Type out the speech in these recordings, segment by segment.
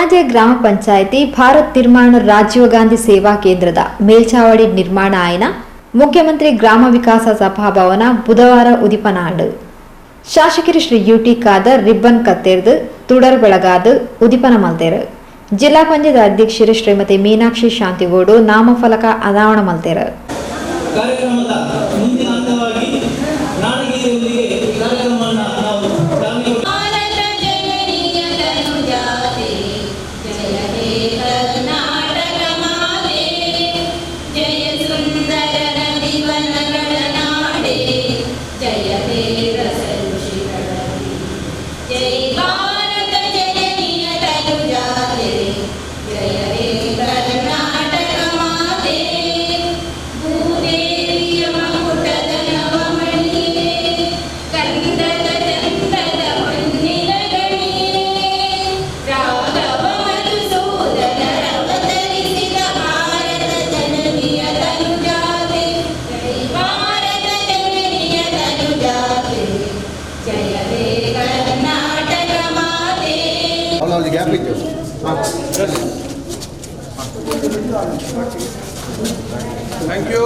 ಕೊಣಾಜೆ ಗ್ರಾಮ ಪಂಚಾಯಿತಿ ಭಾರತ್ ನಿರ್ಮಾಣ ರಾಜೀವ್ ಗಾಂಧಿ ಸೇವಾ ಕೇಂದ್ರದ ಮೇಲ್ಚಾವಡಿ ನಿರ್ಮಾಣ ಆಯ್ನ ಮುಖ್ಯಮಂತ್ರಿ ಗ್ರಾಮ ವಿಕಾಸ ಸಭಾಭವನ ಬುಧವಾರ ಉದಿಪನಾಡು ಶಾಸಕರು ಶ್ರೀ ಯುಟಿ ಖಾದರ್ ರಿಬ್ಬನ್ ಕತ್ತೆರ್ದು ತುಡರ್ ಬೆಳಗಾದು ಉದಿಪನ ಮಲ್ತೇರು ಜಿಲ್ಲಾ ಪಂಚಾಯತ್ ಅಧ್ಯಕ್ಷರು ಶ್ರೀಮತಿ ಮೀನಾಕ್ಷಿ ಶಾಂತಿಗೋಡು ನಾಮಫಲಕ ಅನಾವರಣ ಮಲ್ತೇರು. Thank you.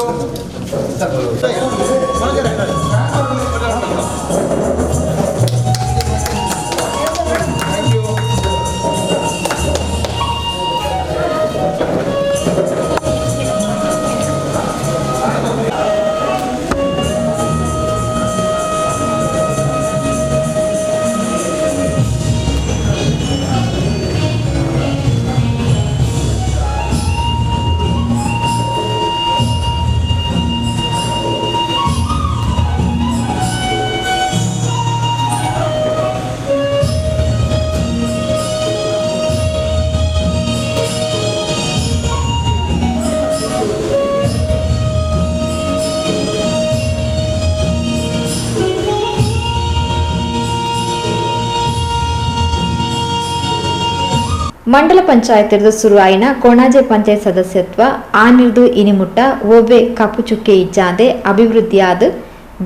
ಮಂಡಲ ಪಂಚಾಯತ್ ಸುರುವಾಯಿನ ಕೊಣಾಜೆ ಪಂಚಾಯತ್ ಸದಸ್ಯತ್ವ ಆನಿರ್ದು ಇನಿಮುಟ್ಟ ಒಬ್ಬೆ ಕಪ್ಪು ಚುಕ್ಕೆ ಇಜ್ಜಾಂದೆ ಅಭಿವೃದ್ಧಿಯಾದ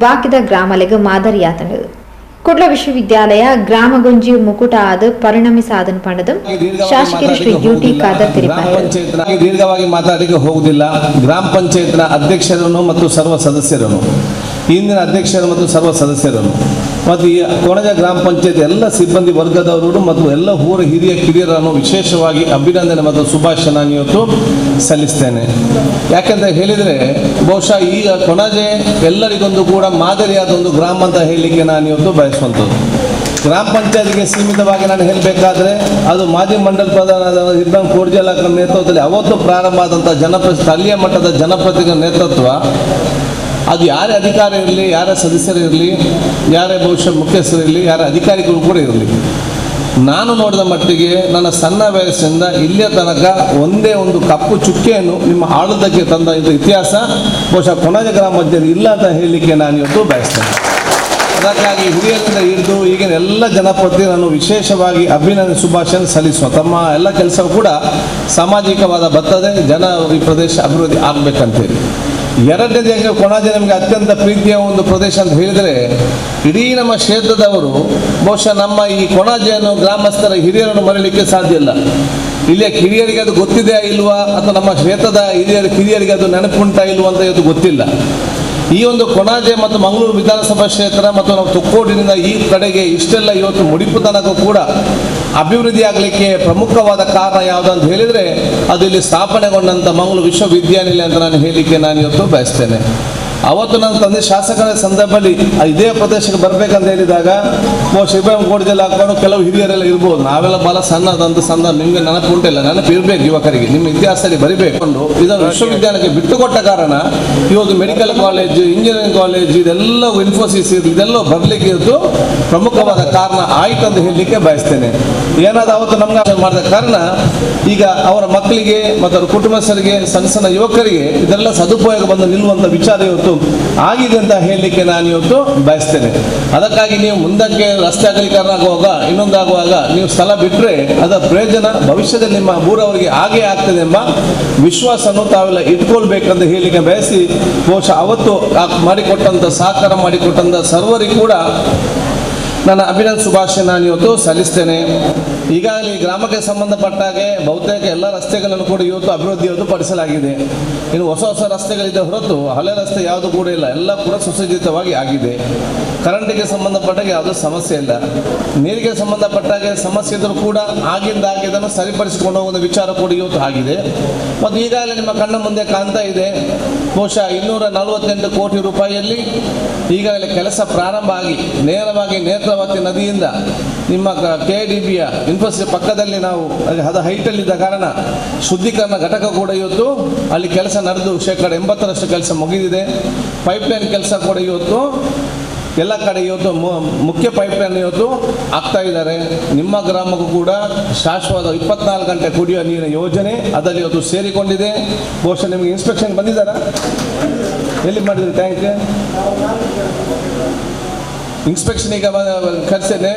ಬಾಕಿದ ಗ್ರಾಮಲೆಗೆ ಮಾದರಿಯಾತನು ಕುಡ್ಲ ವಿಶ್ವವಿದ್ಯಾಲಯ ಗ್ರಾಮಗೊಂಜಿ ಮುಕುಟ ಆದ ಪರಿಣಾಮಿ ಸಾಧನ ಪಡೆದು ಶಾಸಕರು ಶ್ರೀ ಯುಟಿ ಖಾದರ್ ತಿಳಿಸಿದ್ದಾರೆ. ದೀರ್ಘವಾಗಿ ಮಾತಾಡಲಿಕ್ಕೆ ಹೋಗುವುದಿಲ್ಲ. ಗ್ರಾಮ ಪಂಚಾಯತ್ನ ಅಧ್ಯಕ್ಷರನ್ನು ಮತ್ತು ಸರ್ವ ಸದಸ್ಯರನ್ನು ಇಂದಿನ ಅಧ್ಯಕ್ಷರು ಮತ್ತು ಸರ್ವ ಸದಸ್ಯರನ್ನು ಮತ್ತು ಈ ಕೊಣಾಜೆ ಗ್ರಾಮ ಪಂಚಾಯತ್ ಎಲ್ಲ ಸಿಬ್ಬಂದಿ ವರ್ಗದವರು ಮತ್ತು ಎಲ್ಲ ಊರ ಹಿರಿಯ ಕಿರಿಯರನ್ನು ವಿಶೇಷವಾಗಿ ಅಭಿನಂದನೆ ಮತ್ತು ಶುಭಾಶಯ ನಾನು ಇವತ್ತು ಸಲ್ಲಿಸ್ತೇನೆ. ಯಾಕೆಂತ ಹೇಳಿದರೆ ಬಹುಶಃ ಈಗ ಕೊಣಾಜೆ ಎಲ್ಲರಿಗೊಂದು ಕೂಡ ಮಾದರಿಯಾದ ಒಂದು ಗ್ರಾಮ ಅಂತ ಹೇಳಲಿಕ್ಕೆ ನಾನು ಇವತ್ತು ಬಯಸುವಂಥದ್ದು. ಗ್ರಾಮ ಪಂಚಾಯತ್ಗೆ ಸೀಮಿತವಾಗಿ ನಾನು ಹೇಳಬೇಕಾದ್ರೆ ಅದು ಮಾಜಿ ಮಂಡಲ ಪ್ರಧಾನದ ಇಬ್ಬನ್ ಕೋರ್ಜಲ ನೇತೃತ್ವದಲ್ಲಿ ಅವತ್ತು ಪ್ರಾರಂಭ ಆದಂಥ ಸ್ಥಳೀಯ ಮಟ್ಟದ ಜನಪ್ರತಿನಿಧಿಗಳ ನೇತೃತ್ವ ಅದು ಯಾರೇ ಅಧಿಕಾರ ಇರಲಿ, ಯಾರೇ ಸದಸ್ಯರಿರಲಿ, ಯಾರೇ ಬಹುಶಃ ಮುಖ್ಯಸ್ಥರಿರಲಿ, ಯಾರೇ ಅಧಿಕಾರಿಗಳು ಕೂಡ ಇರಲಿ, ನಾನು ನೋಡಿದ ಮಟ್ಟಿಗೆ ನನ್ನ ಸಣ್ಣ ವಯಸ್ಸಿಂದ ಇಲ್ಲಿಯ ತನಕ ಒಂದೇ ಒಂದು ಕಪ್ಪು ಚುಕ್ಕೆಯನ್ನು ನಿಮ್ಮ ಆಳುವುದಕ್ಕೆ ತಂದ ಇದು ಇತಿಹಾಸ ಬಹುಶಃ ಕೊಣಾಜೆ ಗ್ರಾಮ ಪಂಚಾಯತ್ ಇಲ್ಲ ಅಂತ ಹೇಳಲಿಕ್ಕೆ ನಾನು ಇವತ್ತು ಬಯಸ್ತೇನೆ. ಅದಕ್ಕಾಗಿ ಹಿರಿಯರಿಂದ ಹಿಡಿದು ಈಗಿನ ಎಲ್ಲ ಜನಪ್ರತಿನಿಧಿ ನಾನು ವಿಶೇಷವಾಗಿ ಅಭಿನಂದನೆ ಶುಭಾಶಯ ಸಲ್ಲಿಸುವ. ತಮ್ಮ ಎಲ್ಲ ಕೆಲಸವೂ ಕೂಡ ಸಾಮಾಜಿಕವಾದ ಬರ್ತದೆ, ಜನ ಈ ಪ್ರದೇಶ ಅಭಿವೃದ್ಧಿ ಆಗಬೇಕಂತೇಳಿ. ಎರಡನೇದಾಗಿ ಕೊಣಾಜೆ ನಮಗೆ ಅತ್ಯಂತ ಪ್ರೀತಿಯ ಒಂದು ಪ್ರದೇಶ ಅಂತ ಹೇಳಿದರೆ ಇಡೀ ನಮ್ಮ ಕ್ಷೇತ್ರದವರು ಬಹುಶಃ ನಮ್ಮ ಈ ಕೊಣಾಜೆಯನ್ನು ಗ್ರಾಮಸ್ಥರ ಹಿರಿಯರನ್ನು ಮರೀಲಿಕ್ಕೆ ಸಾಧ್ಯ ಇಲ್ಲ. ಇಲ್ಲಿಯ ಕಿರಿಯರಿಗೆ ಅದು ಗೊತ್ತಿದೆಯಾ ಇಲ್ವಾ ಅಥವಾ ನಮ್ಮ ಕ್ಷೇತ್ರದ ಕಿರಿಯರಿಗೆ ಅದು ನೆನಪುಂಟಾ ಇಲ್ವಾ ಅಂತ ಇವತ್ತು ಗೊತ್ತಿಲ್ಲ. ಈ ಒಂದು ಕೊಣಾಜೆ ಮತ್ತು ಮಂಗಳೂರು ವಿಧಾನಸಭಾ ಕ್ಷೇತ್ರ ಮತ್ತು ನಾವು ತೊಕ್ಕೋಡಿನಿಂದ ಈ ಕಡೆಗೆ ಇಷ್ಟೆಲ್ಲ ಇವತ್ತು ಮುಡಿಪು ತನಕ ಕೂಡ ಅಭಿವೃದ್ಧಿ ಆಗಲಿಕ್ಕೆ ಪ್ರಮುಖವಾದ ಕಾರಣ ಯಾವುದು ಅಂತ ಹೇಳಿದರೆ ಅದು ಇಲ್ಲಿ ಸ್ಥಾಪನೆಗೊಂಡಂಥ ಮಂಗಳೂರು ವಿಶ್ವವಿದ್ಯಾನಿಲಯ ಅಂತ ನಾನು ಹೇಳಲಿಕ್ಕೆ ನಾನು ಇವತ್ತು ಬಯಸ್ತೇನೆ. ಅವತ್ತು ನನ್ನ ತಂದೆ ಶಾಸಕರ ಸಂದರ್ಭದಲ್ಲಿ ಇದೇ ಪ್ರದೇಶಕ್ಕೆ ಬರಬೇಕಂತ ಹೇಳಿದಾಗ ಶಿವರಾಮ್ ಕೋಟೆಯಲ್ಲಿ ಹಾಕೊಂಡು ಕೆಲವು ಹಿರಿಯರೆಲ್ಲ ಇರ್ಬೋದು, ನಾವೆಲ್ಲ ಭಾಳ ಸಣ್ಣ ನಿಮಗೆ ನೆನಪು ಉಂಟಿಲ್ಲ, ನೆನಪು ಇರಬೇಕು ಯುವಕರಿಗೆ, ನಿಮ್ಮ ಇತಿಹಾಸದಲ್ಲಿ ಬರಿಬೇಕು. ಇದನ್ನು ವಿಶ್ವವಿದ್ಯಾಲಯಕ್ಕೆ ಬಿಟ್ಟುಕೊಟ್ಟ ಕಾರಣ ಇವತ್ತು ಮೆಡಿಕಲ್ ಕಾಲೇಜ್, ಇಂಜಿನಿಯರಿಂಗ್ ಕಾಲೇಜ್, ಇದೆಲ್ಲ ಇನ್ಫೋಸಿಸ್ ಇದೆಲ್ಲ ಬರಲಿಕ್ಕೆ ಇವತ್ತು ಪ್ರಮುಖವಾದ ಕಾರಣ ಆಯ್ತು ಅಂತ ಹೇಳಲಿಕ್ಕೆ ಬಯಸ್ತೇನೆ. ಏನಾದ ಅವತ್ತು ನಮ್ಗೆ ಮಾಡಿದ ಕಾರಣ ಈಗ ಅವರ ಮಕ್ಕಳಿಗೆ ಮತ್ತು ಅವರ ಕುಟುಂಬಸ್ಥರಿಗೆ, ಸಣ್ಣ ಸಣ್ಣ ಯುವಕರಿಗೆ ಇದೆಲ್ಲ ಸದುಪಯೋಗ ಬಂದು ನಿಲ್ಲುವಂಥ ವಿಚಾರ ಇವತ್ತು ಆಗಿದೆ ಅಂತ ಹೇಳಲಿಕ್ಕೆ ನಾನು ಇವತ್ತು ಬಯಸ್ತೇನೆ. ಅದಕ್ಕಾಗಿ ನೀವು ಮುಂದಕ್ಕೆ ರಸ್ತೆ ಅಗಲೀಕರಣ ಆಗುವಾಗ ಇನ್ನೊಂದಾಗುವಾಗ ನೀವು ಸ್ಥಳ ಬಿಟ್ಟರೆ ಅದರ ಪ್ರಯೋಜನ ಭವಿಷ್ಯದಲ್ಲಿ ನಿಮ್ಮ ಊರವರಿಗೆ ಹಾಗೇ ಆಗ್ತದೆ ಎಂಬ ವಿಶ್ವಾಸವನ್ನು ತಾವೆಲ್ಲ ಇಟ್ಕೊಳ್ಬೇಕಂತ ಹೇಳಲಿಕ್ಕೆ ಬಯಸಿ ಬಹುಶಃ ಅವತ್ತು ಮಾಡಿಕೊಟ್ಟಂಥ ಸಹಕಾರ ಮಾಡಿಕೊಟ್ಟಂಥ ಸರ್ವರಿಗೂ ಕೂಡ ನನ್ನ ಅಭಿನಂದನೆ ಶುಭಾಶಯ ನಾನು ಇವತ್ತು ಸಲ್ಲಿಸ್ತೇನೆ. ಈಗಾಗಲೇ ಈ ಗ್ರಾಮಕ್ಕೆ ಸಂಬಂಧಪಟ್ಟ ಹಾಗೆ ಬಹುತೇಕ ಎಲ್ಲ ರಸ್ತೆಗಳನ್ನು ಕೂಡ ಇವತ್ತು ಅಭಿವೃದ್ಧಿ ಪಡಿಸಲಾಗಿದೆ. ಇನ್ನು ಹೊಸ ಹೊಸ ರಸ್ತೆಗಳಿದೆ ಹೊರತು ಹಳೆ ರಸ್ತೆ ಯಾವುದು ಕೂಡ ಇಲ್ಲ, ಎಲ್ಲ ಕೂಡ ಸುಸಜ್ಜಿತವಾಗಿ ಆಗಿದೆ. ಕರೆಂಟಿಗೆ ಸಂಬಂಧಪಟ್ಟಾಗೆ ಯಾವುದೂ ಸಮಸ್ಯೆ ಇಲ್ಲ. ನೀರಿಗೆ ಸಂಬಂಧಪಟ್ಟಾಗೆ ಸಮಸ್ಯೆ ಇದ್ದರೂ ಕೂಡ ಆಗಿಂದಾಗಿ ಇದನ್ನು ಸರಿಪಡಿಸಿಕೊಂಡು ಹೋಗುವ ವಿಚಾರ ಕೂಡ ಇವತ್ತು ಆಗಿದೆ. ಮತ್ತು ಈಗಾಗಲೇ ನಿಮ್ಮ ಕಣ್ಣ ಮುಂದೆ ಕಾಣ್ತಾ ಇದೆ, ಬಹುಶಃ 248 ಕೋಟಿ ರೂಪಾಯಿಯಲ್ಲಿ ಈಗಾಗಲೇ ಕೆಲಸ ಪ್ರಾರಂಭ ಆಗಿ ನೇರವಾಗಿ ನೇತ್ರಾವತಿ ನದಿಯಿಂದ ನಿಮ್ಮ KDBಯ ಇನ್ಫೋಸಿಸ್ ಪಕ್ಕದಲ್ಲಿ ನಾವು ಅದು ಹೈಟಲ್ಲಿದ್ದ ಕಾರಣ ಶುದ್ಧೀಕರಣ ಘಟಕ ಕೂಡ ಇವತ್ತು ಅಲ್ಲಿ ಕೆಲಸ ನಡೆದು 80% ಕೆಲಸ ಮುಗಿದಿದೆ. ಪೈಪ್ಲೈನ್ ಕೆಲಸ ಕೂಡ ಇವತ್ತು ಎಲ್ಲ ಕಡೆ ಇವತ್ತು ಮುಖ್ಯ ಪೈಪ್ಲೈನ್ ಇವತ್ತು ಆಗ್ತಾ ಇದ್ದಾರೆ. ನಿಮ್ಮ ಗ್ರಾಮಕ್ಕೂ ಕೂಡ ಶಾಶ್ವತ 24 ಗಂಟೆ ಕುಡಿಯುವ ನೀರಿನ ಯೋಜನೆ ಅದರಲ್ಲಿ ಇವತ್ತು ಸೇರಿಕೊಂಡಿದೆ. ಬಹುಶಃ ನಿಮಗೆ ಇನ್ಸ್ಪೆಕ್ಷನ್ ಬಂದಿದ್ದಾರಾ? ಎಲ್ಲಿ ಮಾಡಿದ್ರು ಟ್ಯಾಂಕ್ ಇನ್ಸ್ಪೆಕ್ಷನ್? ಈಗ ಕರೆಸೇನೆ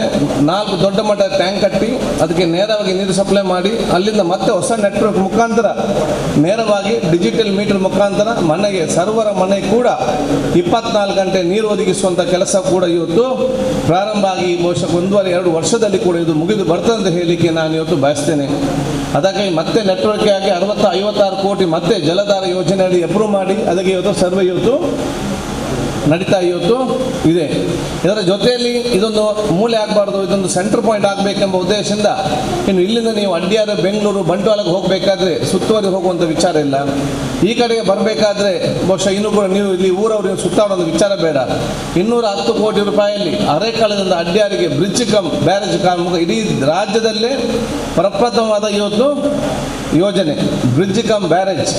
4 ದೊಡ್ಡ ಮಟ್ಟದ ಟ್ಯಾಂಕ್ ಕಟ್ಟಿ ಅದಕ್ಕೆ ನೇರವಾಗಿ ನೀರು ಸಪ್ಲೈ ಮಾಡಿ ಅಲ್ಲಿಂದ ಮತ್ತೆ ಹೊಸ ನೆಟ್ವರ್ಕ್ ಮುಖಾಂತರ ನೇರವಾಗಿ ಡಿಜಿಟಲ್ ಮೀಟರ್ ಮುಖಾಂತರ ಮನೆಗೆ ಸರ್ವರ ಮನೆಗೆ ಕೂಡ 24 ಗಂಟೆ ನೀರು ಒದಗಿಸುವಂಥ ಕೆಲಸ ಕೂಡ ಇವತ್ತು ಪ್ರಾರಂಭ ಆಗಿ ಬಹುಶಃ 1.5-2 ವರ್ಷದಲ್ಲಿ ಕೂಡ ಇದು ಮುಗಿದು ಬರ್ತದೆ ಅಂತ ಹೇಳಲಿಕ್ಕೆ ನಾನು ಇವತ್ತು ಬಯಸ್ತೇನೆ. ಅದಕ್ಕಾಗಿ ಮತ್ತೆ ನೆಟ್ವರ್ಕ್ ಆಗಿ 56 ಕೋಟಿ ಮತ್ತೆ ಜಲಧಾರ ಯೋಜನೆ ಅಡಿ ಅಪ್ರೂವ್ ಮಾಡಿ ಅದಕ್ಕೆ ಇವತ್ತು ಸರ್ವೆ ಇವತ್ತು ನಡೀತಾ ಇವತ್ತು ಇದೆ. ಇದರ ಜೊತೆಯಲ್ಲಿ ಇದೊಂದು ಮೂಲೆ ಆಗಬಾರ್ದು, ಇದೊಂದು ಸೆಂಟರ್ ಪಾಯಿಂಟ್ ಆಗಬೇಕೆಂಬ ಉದ್ದೇಶದಿಂದ ಇನ್ನು ಇಲ್ಲಿಂದ ನೀವು ಅಡ್ಯಾರು ಬೆಂಗಳೂರು ಬಂಟ್ವಾಳಕ್ಕೆ ಹೋಗಬೇಕಾದ್ರೆ ಸುತ್ತುವರಿ ಹೋಗುವಂಥ ವಿಚಾರ ಇಲ್ಲ. ಈ ಕಡೆಗೆ ಬರಬೇಕಾದ್ರೆ ಬಹುಶಃ ಇನ್ನೂ ಕೂಡ ನೀವು ಇಲ್ಲಿ ಊರವರು ಸುತ್ತಾಡೋದು ವಿಚಾರ ಬೇಡ. 210 ಕೋಟಿ ರೂಪಾಯಿಯಲ್ಲಿ ಅರೆಕಾಲದಿಂದ ಅಡ್ಯಾರಿಗೆ ಬ್ರಿಡ್ಜ್ ಕಮ್ ಬ್ಯಾರೇಜ್ ಕಾಮುಗ ಇಡೀ ರಾಜ್ಯದಲ್ಲೇ ಪ್ರಪ್ರಥಮವಾದ ಇವತ್ತು ಯೋಜನೆ ಬ್ರಿಡ್ಜ್ ಕಮ್ ಬ್ಯಾರೇಜ್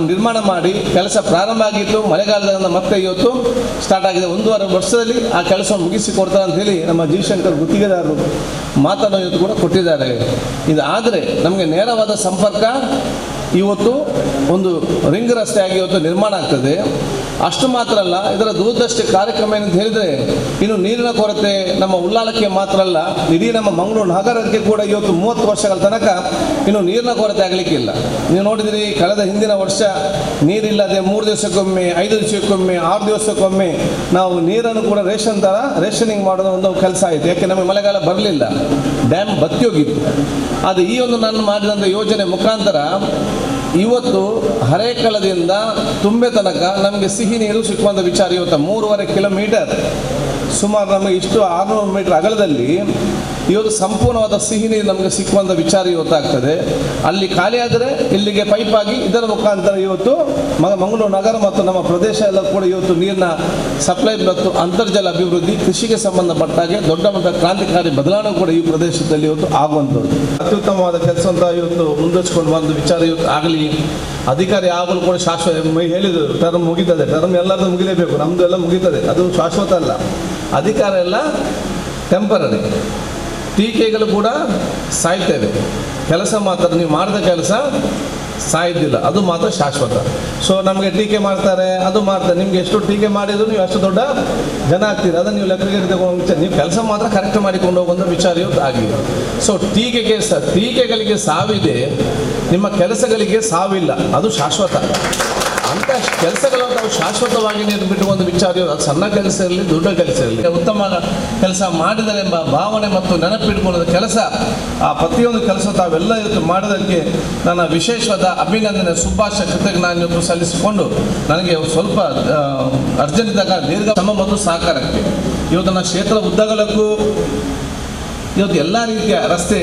ನಿರ್ಮಾಣ ಮಾಡಿ ಕೆಲಸ ಪ್ರಾರಂಭ ಆಗಿತ್ತು. ಮಳೆಗಾಲದಿಂದ ಮತ್ತೆ ಇವತ್ತು ಸ್ಟಾರ್ಟ್ ಆಗಿದೆ. 1.5 ವರ್ಷದಲ್ಲಿ ಆ ಕೆಲಸ ಮುಗಿಸಿಕೊಡ್ತಾರೆ ಅಂತ ಹೇಳಿ ನಮ್ಮ ಜಿ ಶಂಕರ್ ಗುತ್ತಿಗೆದಾರರು ಮಾತನ್ನು ಇವತ್ತು ಕೂಡ ಕೊಟ್ಟಿದ್ದಾರೆ. ಇದಾದರೆ ನಮಗೆ ನೇರವಾದ ಸಂಪರ್ಕ ಇವತ್ತು ಒಂದು ರಿಂಗ್ ರಸ್ತೆಯಾಗಿ ಇವತ್ತು ನಿರ್ಮಾಣ ಆಗ್ತದೆ. ಅಷ್ಟು ಮಾತ್ರ ಅಲ್ಲ, ಇದರ ದೂರದೃಷ್ಟಿ ಕಾರ್ಯಕ್ರಮ ಏನಂತ ಹೇಳಿದರೆ ಇನ್ನು ನೀರಿನ ಕೊರತೆ ನಮ್ಮ ಉಳ್ಳಾಲಕ್ಕೆ ಮಾತ್ರ ಅಲ್ಲ, ಇಡೀ ನಮ್ಮ ಮಂಗಳೂರು ನಗರಕ್ಕೆ ಕೂಡ ಇವತ್ತು 30 ವರ್ಷಗಳ ತನಕ ಇನ್ನು ನೀರಿನ ಕೊರತೆ ಆಗಲಿಕ್ಕಿಲ್ಲ. ನೀವು ನೋಡಿದಿರಿ, ಕಳೆದ ಹಿಂದಿನ ವರ್ಷ ನೀರಿಲ್ಲದೆ 3 ದಿವಸಕ್ಕೊಮ್ಮೆ 5 ದಿವಸಕ್ಕೊಮ್ಮೆ 6 ದಿವಸಕ್ಕೊಮ್ಮೆ ನಾವು ನೀರನ್ನು ಕೂಡ ರೇಷನಿಂಗ್ ಮಾಡೋದು ಒಂದು ಕೆಲಸ ಆಯಿತು. ಯಾಕೆ ನಮಗೆ ಮಳೆಗಾಲ ಬರಲಿಲ್ಲ, ಡ್ಯಾಮ್ ಬತ್ತಿ ಹೋಗಿತ್ತು. ಅದು ಈ ಒಂದು ನಾನು ಮಾಡಿದಂಥ ಯೋಜನೆ ಮುಖಾಂತರ ಇವತ್ತು ಹರೇಕಳದಿಂದ ತುಂಬೆ ತನಕ ನಮಗೆ ಸಿಹಿ ನೀರು ಸಿಕ್ಕುವಂಥ ವಿಚಾರ ಇವತ್ತು 3.5 ಕಿಲೋಮೀಟರ್ ಸುಮಾರು ನಮಗೆ ಇಷ್ಟು 600 ಮೀಟರ್ ಅಗಲದಲ್ಲಿ ಇವತ್ತು ಸಂಪೂರ್ಣವಾದ ಸಿಹಿ ನೀರು ನಮಗೆ ಸಿಕ್ಕುವಂಥ ವಿಚಾರ ಇವತ್ತಾಗ್ತದೆ. ಅಲ್ಲಿ ಖಾಲಿ ಆದರೆ ಇಲ್ಲಿಗೆ ಪೈಪ್ ಆಗಿ ಇದರ ಮುಖಾಂತರ ಇವತ್ತು ಮಂಗಳೂರು ನಗರ ಮತ್ತು ನಮ್ಮ ಪ್ರದೇಶ ಎಲ್ಲ ಕೂಡ ಇವತ್ತು ನೀರಿನ ಸಪ್ಲೈ ಮತ್ತು ಅಂತರ್ಜಲ ಅಭಿವೃದ್ಧಿ ಕೃಷಿಗೆ ಸಂಬಂಧಪಟ್ಟಾಗೆ ದೊಡ್ಡ ಮಟ್ಟದ ಕ್ರಾಂತಿಕಾರಿ ಬದಲಾವಣೆ ಕೂಡ ಈ ಪ್ರದೇಶದಲ್ಲಿ ಇವತ್ತು ಆಗುವಂಥದ್ದು ಅತ್ಯುತ್ತಮವಾದ ಕೆಲಸ ಅಂತ ಇವತ್ತು ಮುಂದುವರಿಸಿಕೊಂಡು ಬಂದ ವಿಚಾರ ಇವತ್ತು ಆಗಲಿ. ಅಧಿಕಾರಿ ಆಗಲು ಕೂಡ ಶಾಶ್ವತ ಹೇಳಿದರು, ಟರ್ಮ್ ಮುಗಿತದೆ, ಟರ್ಮ್ ಎಲ್ಲರದ್ದು ಮುಗಿಲೇಬೇಕು, ನಮ್ಮದು ಎಲ್ಲ ಮುಗಿತದೆ, ಅದು ಶಾಶ್ವತ ಅಲ್ಲ. ಅಧಿಕಾರ ಎಲ್ಲ ಟೆಂಪರರಿ. ಟೀಕೆಗಳು ಕೂಡ ಸಾಯ್ತೇವೆ, ಕೆಲಸ ಮಾತ್ರ ನೀವು ಮಾಡಿದ ಕೆಲಸ ಸಾಯ್ದಿಲ್ಲ, ಅದು ಮಾತ್ರ ಶಾಶ್ವತ. ಸೊ ನಮಗೆ ಟೀಕೆ ಮಾಡ್ತಾರೆ, ಅದು ಮಾಡ್ತಾರೆ, ನಿಮ್ಗೆ ಎಷ್ಟು ಟೀಕೆ ಮಾಡಿದ್ರು ನೀವು ಅಷ್ಟು ದೊಡ್ಡ ಜನ ಆಗ್ತೀರಿ, ಅದನ್ನು ನೀವು ಲೆಕ್ಕಕ್ಕೆ ತಗೊಂಡು ವಿಚಾರ, ನೀವು ಕೆಲಸ ಮಾತ್ರ ಕರೆಕ್ಟ್ ಮಾಡಿಕೊಂಡು ಹೋಗುವಂಥ ವಿಚಾರ ಇವತ್ತು ಆಗಿದೆ. ಸೊ ಟೀಕೆಗಳಿಗೆ ಸಾವಿದೆ, ನಿಮ್ಮ ಕೆಲಸಗಳಿಗೆ ಸಾವಿಲ್ಲ, ಅದು ಶಾಶ್ವತ. ಅಂಥ ಕೆಲಸಗಳು ನಾವು ಶಾಶ್ವತವಾಗಿ ಬಿಟ್ಟು ಒಂದು ವಿಚಾರ, ಅದು ಸಣ್ಣ ಕೆಲಸ ಇರಲಿ ದೊಡ್ಡ ಕೆಲಸ ಇರಲಿ, ಉತ್ತಮ ಕೆಲಸ ಮಾಡಿದರೆ ಎಂಬ ಭಾವನೆ ಮತ್ತು ನೆನಪಿಟ್ಕೊಳ್ಳೋದ ಕೆಲಸ, ಆ ಪ್ರತಿಯೊಂದು ಕೆಲಸ ತಾವೆಲ್ಲ ಇವತ್ತು ಮಾಡೋದಕ್ಕೆ ನನ್ನ ವಿಶೇಷವಾದ ಅಭಿನಂದನೆ ಶುಭಾಶಯ ಕೃತಜ್ಞ ನಾನು ಇವತ್ತು ಸಲ್ಲಿಸಿಕೊಂಡು ನನಗೆ ಸ್ವಲ್ಪ ಅರ್ಜೆಂಟ್ ಇದ್ದಾಗ ದೀರ್ಘ ಶ್ರಮ ಮತ್ತು ಸಹಕಾರಕ್ಕೆ ಇವತ್ತು ನನ್ನ ಕ್ಷೇತ್ರ ಉದ್ದಗಲಕ್ಕೂ ಇವತ್ತು ಎಲ್ಲ ರೀತಿಯ ರಸ್ತೆ,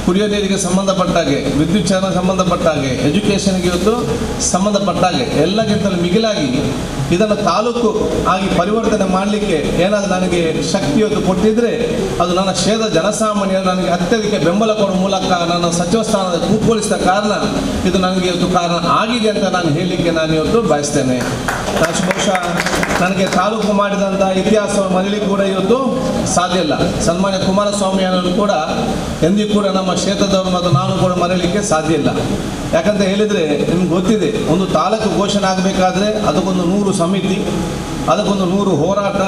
ಕುಡಿಯೋ ನೀರಿಗೆ ಸಂಬಂಧಪಟ್ಟಾಗೆ, ವಿದ್ಯುತ್ ಚಾಲನೆ ಸಂಬಂಧಪಟ್ಟಾಗೆ, ಎಜುಕೇಷನ್ಗೆ ಇವತ್ತು ಸಂಬಂಧಪಟ್ಟಾಗೆ ಎಲ್ಲಕ್ಕಿಂತಲೂ ಮಿಗಿಲಾಗಿ ಇದನ್ನು ತಾಲೂಕು ಆಗಿ ಪರಿವರ್ತನೆ ಮಾಡಲಿಕ್ಕೆ ಏನಾದರೂ ನನಗೆ ಶಕ್ತಿ ಇವತ್ತು ಕೊಟ್ಟಿದ್ದರೆ ಅದು ನನ್ನ ಕ್ಷೇತ್ರ ಜನಸಾಮಾನ್ಯರು ನನಗೆ ಅತ್ಯಧಿಕ ಬೆಂಬಲ ಕೊಡುವ ಮೂಲಕ ನನ್ನ ಸಚಿವ ಸ್ಥಾನದ ಕೂತ್ಕೊಳಿಸಿದ ಕಾರಣ ಇದು ನನಗೆ ಇವತ್ತು ಕಾರಣ ಆಗಿದೆ ಅಂತ ನಾನು ಹೇಳಲಿಕ್ಕೆ ನಾನು ಇವತ್ತು ಬಯಸ್ತೇನೆ. ಬಹುಶಃ ನನಗೆ ತಾಲೂಕು ಮಾಡಿದಂಥ ಇತಿಹಾಸವನ್ನು ಮರೀಲಿಕ್ಕೆ ಕೂಡ ಇವತ್ತು ಸಾಧ್ಯ ಇಲ್ಲ. ಸನ್ಮಾನ್ಯ ಕುಮಾರಸ್ವಾಮಿ ಅವರು ಕೂಡ ಎಂದಿಗೂ ಕೂಡ ನಮ್ಮ ಕ್ಷೇತ್ರದವರು ಮತ್ತು ನಾನು ಕೂಡ ಮರೀಲಿಕ್ಕೆ ಸಾಧ್ಯ ಇಲ್ಲ. ಯಾಕಂತ ಹೇಳಿದರೆ ನಿಮ್ಗೆ ಗೊತ್ತಿದೆ, ಒಂದು ತಾಲೂಕು ಘೋಷಣೆ ಆಗಬೇಕಾದ್ರೆ ಅದಕ್ಕೊಂದು 100 ಸಮಿತಿ, ಅದಕ್ಕೊಂದು 100 ಹೋರಾಟ,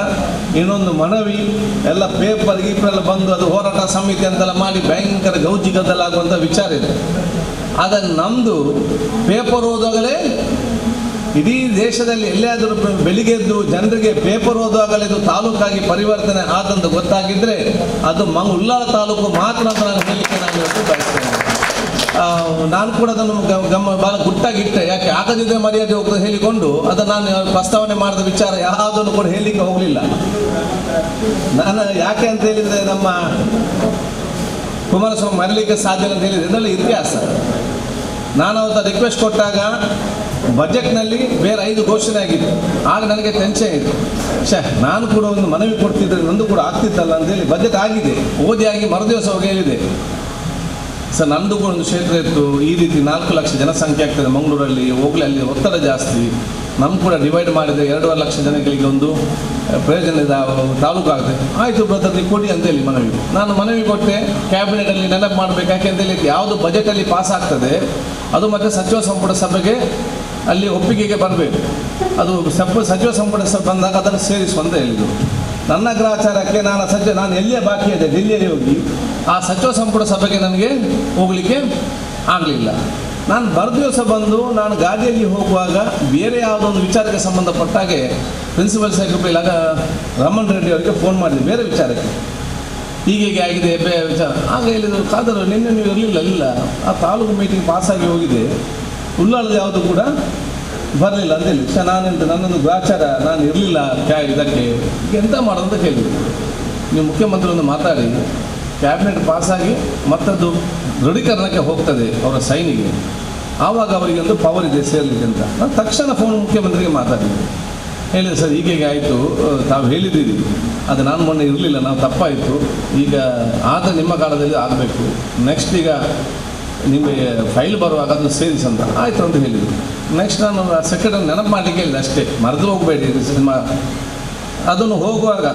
ಇನ್ನೊಂದು ಮನವಿ, ಎಲ್ಲ ಪೇಪರ್ ಗೀಪರೆಲ್ಲ ಬಂದು ಅದು ಹೋರಾಟ ಸಮಿತಿ ಅಂತೆಲ್ಲ ಮಾಡಿ ಭಯಂಕರ ಗೌಜಿ ಗದ್ದಲಾಗುವಂಥ ವಿಚಾರ ಇದೆ. ಆದರೆ ನಮ್ಮದು ಪೇಪರ್ ಓದಾಗಲೇ ಇಡೀ ದೇಶದಲ್ಲಿ ಎಲ್ಲಿಯಾದರೂ ಬೆಳಿಗ್ಗೆ ಎದ್ದು ಜನರಿಗೆ ಪೇಪರ್ ಓದುವಾಗಲೇ ಇದು ತಾಲೂಕಾಗಿ ಪರಿವರ್ತನೆ ಆದಂತ ಗೊತ್ತಾಗಿದ್ದರೆ ಅದು ಉಳ್ಳಾಲ ತಾಲೂಕು ಮಾತ್ರ ಅಂತ ನಾನು ಹೇಳಲಿಕ್ಕೆ ನಾನು ಇವತ್ತು ಬಯಸ್ತೇನೆ. ನಾನು ಕೂಡ ಅದನ್ನು ಭಾಳ ಗುಟ್ಟಾಗಿಟ್ಟೆ, ಯಾಕೆ ಆಗದಿದ್ದರೆ ಮರ್ಯಾದೆ ಹೋಗ್ತದೆ ಹೇಳಿಕೊಂಡು ಅದನ್ನು ನಾನು ಪ್ರಸ್ತಾವನೆ ಮಾಡಿದ ವಿಚಾರ ಯಾವುದನ್ನು ಕೂಡ ಹೇಳಲಿಕ್ಕೆ ಹೋಗಲಿಲ್ಲ. ನಾನು ಯಾಕೆ ಅಂತ ಹೇಳಿದರೆ ನಮ್ಮ ಕುಮಾರಸ್ವಾಮಿ ಮರಲಿಕ್ಕೆ ಸಾಧ್ಯ ಅಂತ ಹೇಳಿದರೆ ಇದರಲ್ಲಿ ಇತಿಹಾಸ. ನಾನು ಅವತ್ತು ರಿಕ್ವೆಸ್ಟ್ ಕೊಟ್ಟಾಗ ಬಜೆಟ್ನಲ್ಲಿ ಬೇರೆ 5 ಘೋಷಣೆ ಆಗಿತ್ತು. ಆಗ ನನಗೆ ಟೆನ್ಷನ್ ಇತ್ತು, ನಾನು ಕೂಡ ಒಂದು ಮನವಿ ಕೊಡ್ತಿದ್ದರೆ ನಂದು ಕೂಡ ಆಗ್ತಿತ್ತಲ್ಲ ಅಂತೇಳಿ ಬಜೆಟ್ ಆಗಿದೆ, ಓದಿ ಆಗಿ ಮರುದಿವಸ ಹೋಗಿ ಹೇಳಿದೆ ಸರ್ ನಂದು ಕೂಡ ಒಂದು ಕ್ಷೇತ್ರ ಇತ್ತು, ಈ ರೀತಿ 4 ಲಕ್ಷ ಜನಸಂಖ್ಯೆ ಆಗ್ತದೆ ಮಂಗಳೂರಲ್ಲಿ, ಹೋಗಲಿ ಅಲ್ಲಿ ಒತ್ತಡ ಜಾಸ್ತಿ, ನಮ್ಮ ಕೂಡ ಡಿವೈಡ್ ಮಾಡಿದರೆ 2.5 ಲಕ್ಷ ಜನಗಳಿಗೆ ಒಂದು ಪ್ರಯೋಜನದ ತಾಲೂಕು ಆಗ್ತದೆ. ಆಯಿತು ಬ್ರದರ್ ನೀವು ಕೊಡಿ ಅಂತೇಳಿ ನಾನು ಮನವಿ ಕೊಟ್ಟೆ. ಕ್ಯಾಬಿನೆಟಲ್ಲಿ ನೆನಪು ಮಾಡಬೇಕು, ಯಾಕೆ ಅಂತೇಳಿ ಯಾವುದು ಬಜೆಟಲ್ಲಿ ಪಾಸ್ ಆಗ್ತದೆ ಅದು ಮತ್ತು ಸಚಿವ ಸಂಪುಟ ಸಭೆಗೆ ಅಲ್ಲಿ ಒಪ್ಪಿಗೆಗೆ ಬರಬೇಕು. ಅದು ಸಚಿವ ಸಂಪುಟ ಸಭೆ ಬಂದಾಗ ಅದನ್ನು ಸೇರಿಸು ಅಂತ ಹೇಳಿದರು. ನನ್ನ ಗ್ರಹಚಾರಕ್ಕೆ ನಾನು ಎಲ್ಲಿಯೇ ಬಾಕಿ ಇದೆ ಡೆಲ್ಲಿಯಲ್ಲಿ ಹೋಗಿ ಆ ಸಚಿವ ಸಂಪುಟ ಸಭೆಗೆ ನನಗೆ ಹೋಗಲಿಕ್ಕೆ ಆಗಲಿಲ್ಲ. ನಾನು ದಿವಸ ಬಂದು ನಾನು ಗಾಡಿಯಲ್ಲಿ ಹೋಗುವಾಗ ಬೇರೆ ಯಾವುದೋ ಒಂದು ವಿಚಾರಕ್ಕೆ ಸಂಬಂಧಪಟ್ಟಾಗೆ ಪ್ರಿನ್ಸಿಪಲ್ ಸೆಕ್ರೆಟರಿ ರಮಣ್ ರೆಡ್ಡಿ ಅವರಿಗೆ ಫೋನ್ ಮಾಡಿದೆ ಬೇರೆ ವಿಚಾರಕ್ಕೆ, ಹೀಗೆ ಆಗಿದೆ ವಿಚಾರ. ಆಗ ಹೇಳಿದರು, ಕಾದರು ನಿನ್ನೆ ನೀವು ಇರಲಿಲ್ಲ, ಆ ತಾಲೂಕು ಮೀಟಿಂಗ್ ಪಾಸಾಗಿ ಹೋಗಿದೆ, ಉಳ್ಳಾಳದ ಯಾವುದು ಕೂಡ ಬರಲಿಲ್ಲ ಅಂತೇಳಿ. ನನ್ನೊಂದು ಗ್ರಾಚಾರ, ನಾನು ಇರಲಿಲ್ಲ ಇದಕ್ಕೆ ಎಂತ ಮಾಡೋದು ಅಂತ ಕೇಳಿದ್ರು. ನೀವು ಮುಖ್ಯಮಂತ್ರಿಯೊಂದು ಮಾತಾಡಿ ಕ್ಯಾಬಿನೆಟ್ ಪಾಸಾಗಿ ಮತ್ತದು ದೃಢೀಕರಣಕ್ಕೆ ಹೋಗ್ತದೆ ಅವರ ಸೈನಿಗೆ, ಆವಾಗ ಅವರಿಗೆ ಒಂದು ಪವರ್ ಇದೆ ಸೇರಲಿಕ್ಕೆ ಅಂತ. ನಾನು ತಕ್ಷಣ ಫೋನ್ ಮುಖ್ಯಮಂತ್ರಿಗೆ ಮಾತಾಡಿದ್ದೆ, ಹೇಳಿದೆ ಸರ್ ಹೀಗೆ ಆಯಿತು, ತಾವು ಹೇಳಿದ್ದೀರಿ, ಅದು ನಾನು ಮೊನ್ನೆ ಇರಲಿಲ್ಲ, ನಾವು ತಪ್ಪಾಯಿತು, ಈಗ ಆದ ನಿಮ್ಮ ಕಾಲದಲ್ಲಿ ಆಗಬೇಕು, ನೆಕ್ಸ್ಟ್ ಈಗ ನಿಮಗೆ ಫೈಲ್ ಬರುವಾಗ ಅದನ್ನು ಸೇರಿಸಂತ ಆಯಿತು ಅಂತ ಹೇಳಿದರು. ನೆಕ್ಸ್ಟ್ ನಾನು ಸೆಕ್ರೆಟರಿ ನೆನಪು ಮಾಡಲಿಕ್ಕೆ ಹೇಳಿದೆ ಅಷ್ಟೇ, ಮರೆದು ಹೋಗಬೇಡಿ ಸಿನಿಮಾ. ಅದನ್ನು ಹೋಗುವಾಗ